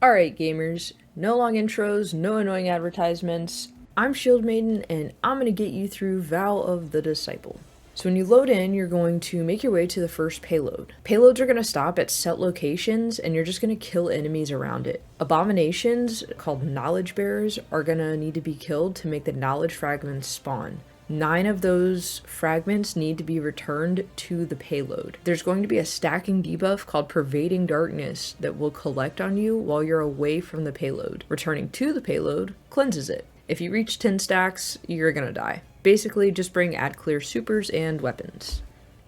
Alright gamers, no long intros, no annoying advertisements. I'm Shield Maiden and I'm going to get you through Vow of the Disciple. So when you load in, you're going to make your way to the first payload. Payloads are going to stop at set locations and you're just going to kill enemies around it. Abominations, called knowledge bearers, are going to need to be killed to make the knowledge fragments spawn. 9 of those fragments need to be returned to the payload. There's going to be a stacking debuff called Pervading Darkness that will collect on you while you're away from the payload. Returning to the payload cleanses it. If you reach 10 stacks, you're gonna die. Basically, just bring add clear supers and weapons.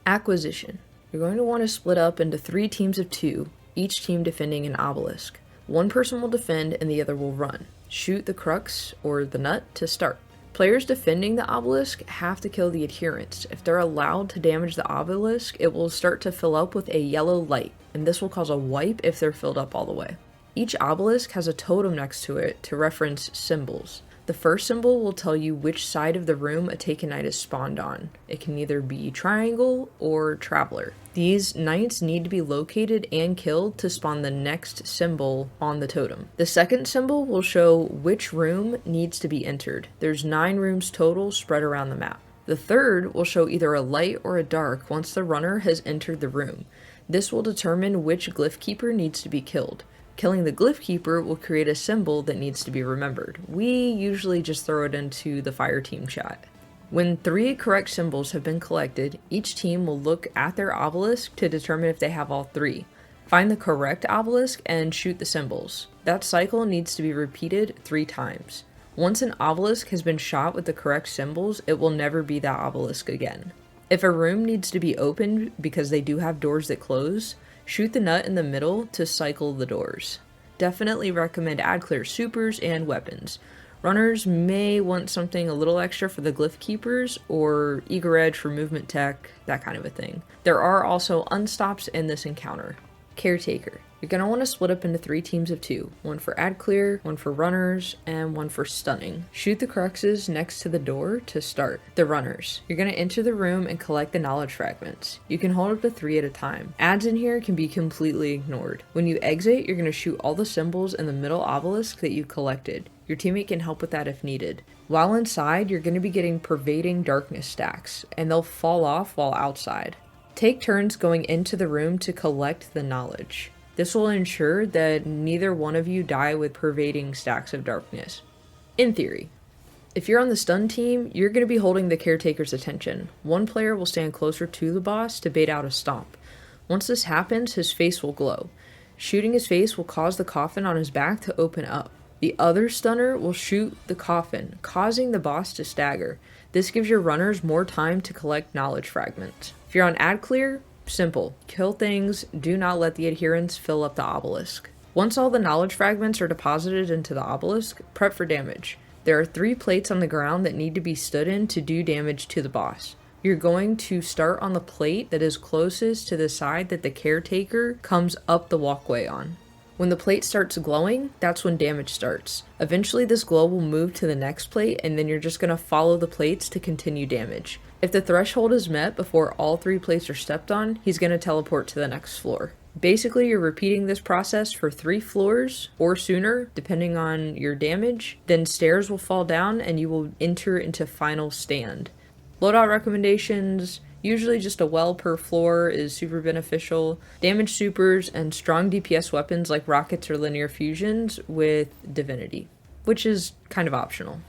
Acquisition. You're going to want to split up into 3 teams of 2, each team defending an obelisk. One person will defend and the other will run. Shoot the crux, or the nut, to start. Players defending the obelisk have to kill the adherents. If they're allowed to damage the obelisk, it will start to fill up with a yellow light, and this will cause a wipe if they're filled up all the way. Each obelisk has a totem next to it to reference symbols. The first symbol will tell you which side of the room a taken knight is spawned on. It can either be triangle or traveler. These knights need to be located and killed to spawn the next symbol on the totem. The second symbol will show which room needs to be entered. There's 9 rooms total spread around the map. The third will show either a light or a dark once the runner has entered the room. This will determine which glyph keeper needs to be killed. Killing the glyph keeper will create a symbol that needs to be remembered. We usually just throw it into the fire team chat. When 3 correct symbols have been collected, each team will look at their obelisk to determine if they have all 3. Find the correct obelisk and shoot the symbols. That cycle needs to be repeated 3 times. Once an obelisk has been shot with the correct symbols, it will never be that obelisk again. If a room needs to be opened because they do have doors that close, shoot the nut in the middle to cycle the doors. Definitely recommend add clear supers and weapons. Runners may want something a little extra for the glyph keepers, or eager edge for movement tech, that kind of a thing. There are also unstops in this encounter. Caretaker. You're going to want to split up into 3 teams of 2. One for add clear, one for runners, and one for stunning. Shoot the cruxes next to the door to start. The runners. You're going to enter the room and collect the knowledge fragments. You can hold up to 3 at a time. Adds in here can be completely ignored. When you exit, you're going to shoot all the symbols in the middle obelisk that you've collected. Your teammate can help with that if needed. While inside, you're going to be getting Pervading Darkness stacks, and they'll fall off while outside. Take turns going into the room to collect the knowledge. This will ensure that neither one of you die with pervading stacks of darkness. In theory. If you're on the stun team, you're going to be holding the caretaker's attention. One player will stand closer to the boss to bait out a stomp. Once this happens, his face will glow. Shooting his face will cause the coffin on his back to open up. The other stunner will shoot the coffin, causing the boss to stagger. This gives your runners more time to collect knowledge fragments. If you're on add clear, simple. Kill things, do not let the adherents fill up the obelisk. Once all the knowledge fragments are deposited into the obelisk, prep for damage. There are 3 plates on the ground that need to be stood in to do damage to the boss. You're going to start on the plate that is closest to the side that the caretaker comes up the walkway on. When the plate starts glowing, that's when damage starts. Eventually this glow will move to the next plate and then you're just going to follow the plates to continue damage. If the threshold is met before all 3 plates are stepped on, he's going to teleport to the next floor. Basically, you're repeating this process for 3 floors or sooner, depending on your damage. Then stairs will fall down and you will enter into final stand. Loadout recommendations: usually just a well per floor is super beneficial. Damage supers and strong DPS weapons like rockets or linear fusions with divinity, which is kind of optional.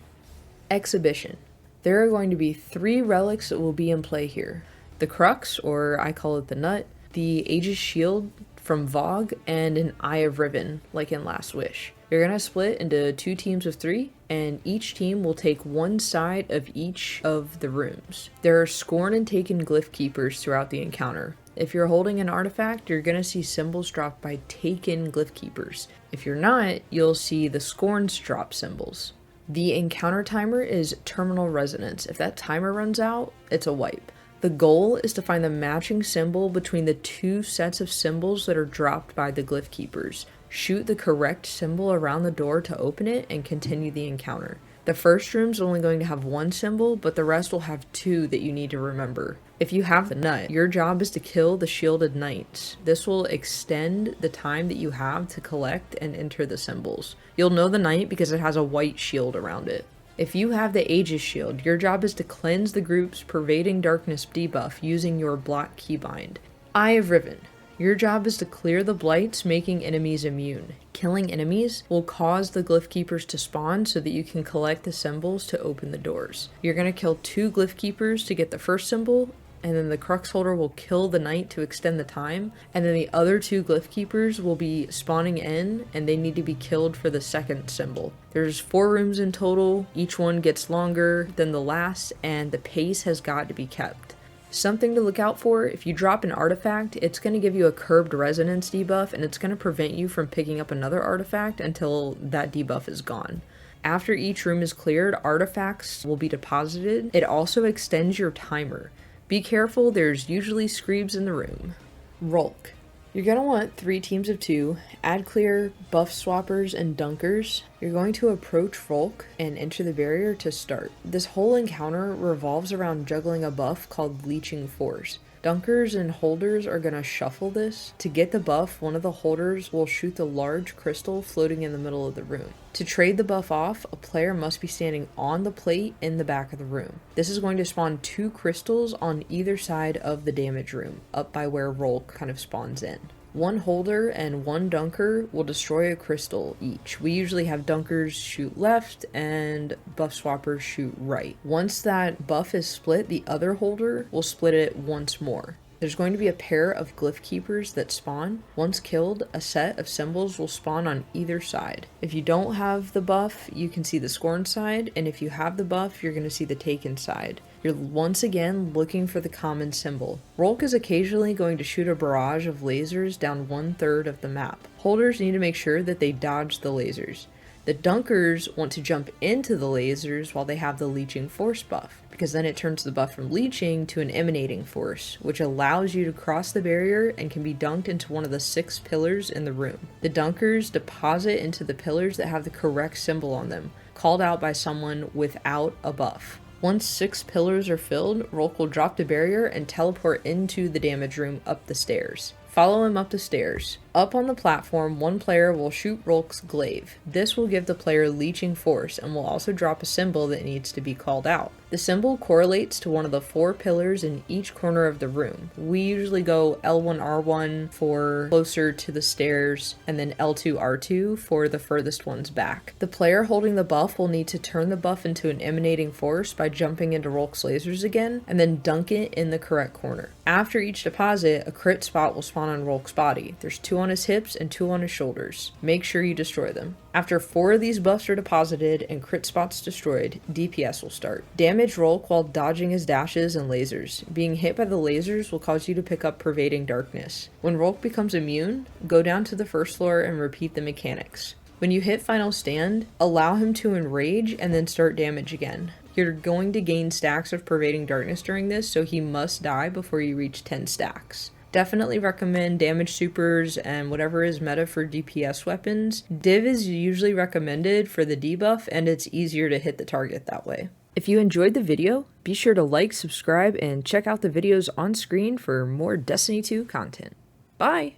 Exhibition. There are going to be 3 relics that will be in play here. The crux, or I call it the nut, the Aegis shield from Vogue, and an Eye of Riven, like in Last Wish. You're going to split into 2 teams of 3, and each team will take one side of each of the rooms. There are Scorn and Taken glyph keepers throughout the encounter. If you're holding an artifact, you're going to see symbols dropped by Taken glyph keepers. If you're not, you'll see the Scorns drop symbols. The encounter timer is terminal resonance. If that timer runs out, it's a wipe. The goal is to find the matching symbol between the 2 sets of symbols that are dropped by the glyph keepers. Shoot the correct symbol around the door to open it and continue the encounter. The first room's only going to have one symbol, but the rest will have two that you need to remember. If you have the nut, your job is to kill the shielded knights. This will extend the time that you have to collect and enter the symbols. You'll know the knight because it has a white shield around it. If you have the Aegis shield, your job is to cleanse the group's pervading darkness debuff using your block keybind. Eye of Riven. Your job is to clear the blights, making enemies immune. Killing enemies will cause the glyph keepers to spawn so that you can collect the symbols to open the doors. You're going to kill 2 glyph keepers to get the first symbol, and then the crux holder will kill the knight to extend the time, and then the other 2 glyph keepers will be spawning in, and they need to be killed for the second symbol. There's 4 rooms in total, each one gets longer than the last, and the pace has got to be kept. Something to look out for, if you drop an artifact, it's going to give you a curbed resonance debuff, and it's going to prevent you from picking up another artifact until that debuff is gone. After each room is cleared, artifacts will be deposited. It also extends your timer. Be careful, there's usually screebs in the room. Rhulk. You're going to want 3 teams of 2, add clear, buff swappers, and dunkers. You're going to approach Rhulk and enter the barrier to start. This whole encounter revolves around juggling a buff called Leeching Force. Dunkers and holders are going to shuffle this. To get the buff, one of the holders will shoot the large crystal floating in the middle of the room. To trade the buff off, a player must be standing on the plate in the back of the room. This is going to spawn 2 crystals on either side of the damage room, up by where Rhulk kind of spawns in. 1 holder and 1 dunker will destroy a crystal each. We usually have dunkers shoot left and buff swappers shoot right. Once that buff is split, the other holder will split it once more. There's going to be a pair of glyph keepers that spawn. Once killed, a set of symbols will spawn on either side. If you don't have the buff, you can see the scorn side, and if you have the buff, you're going to see the taken side. You're once again looking for the common symbol. Rhulk is occasionally going to shoot a barrage of lasers down 1/3 of the map. Holders need to make sure that they dodge the lasers. The dunkers want to jump into the lasers while they have the Leeching Force buff, because then it turns the buff from leeching to an emanating force, which allows you to cross the barrier and can be dunked into one of the 6 pillars in the room. The dunkers deposit into the pillars that have the correct symbol on them, called out by someone without a buff. Once 6 pillars are filled, Rhulk will drop the barrier and teleport into the damage room up the stairs. Follow him up the stairs. Up on the platform, 1 player will shoot Rhulk's glaive. This will give the player Leeching Force and will also drop a symbol that needs to be called out. The symbol correlates to one of the 4 pillars in each corner of the room. We usually go L1R1 for closer to the stairs, and then L2R2 for the furthest ones back. The player holding the buff will need to turn the buff into an emanating force by jumping into Rhulk's lasers again, and then dunk it in the correct corner. After each deposit, a crit spot will spawn on Rhulk's body. There's 2 on his hips and 2 on his shoulders. Make sure you destroy them. After 4 of these buffs are deposited and crit spots destroyed, DPS will start. Damage Rhulk while dodging his dashes and lasers. Being hit by the lasers will cause you to pick up Pervading Darkness. When Rhulk becomes immune, go down to the first floor and repeat the mechanics. When you hit Final Stand, allow him to enrage and then start damage again. You're going to gain stacks of Pervading Darkness during this, so he must die before you reach 10 stacks. Definitely recommend damage supers and whatever is meta for DPS weapons. Div is usually recommended for the debuff, and it's easier to hit the target that way. If you enjoyed the video, be sure to like, subscribe, and check out the videos on screen for more Destiny 2 content. Bye!